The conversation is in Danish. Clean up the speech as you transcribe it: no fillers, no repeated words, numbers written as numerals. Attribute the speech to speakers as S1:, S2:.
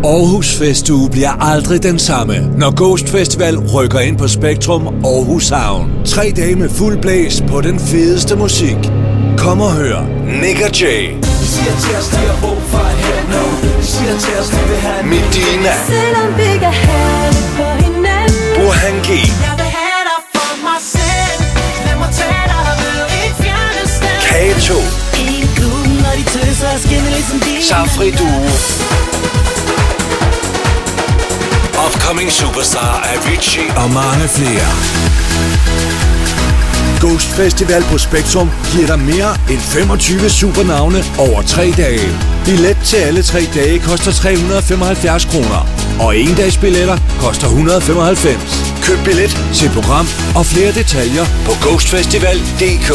S1: Aarhus Festuge bliver aldrig den samme, når Ghost Festival rykker ind på Spektrum Aarhus Havn. 3 dage med fuld blæs på den fedeste musik. Kom og hør Nick og Jay, Medina, Burhan G, Kato, Safri Duo, upcoming superstar Avicii og mange flere. Ghost Festival på Spektrum giver dig mere end 25 supernavne over 3 dage. Billet til alle 3 dage koster 375 kroner, og endagsbilletter koster 195. Køb billet til program og flere detaljer på ghostfestival.dk.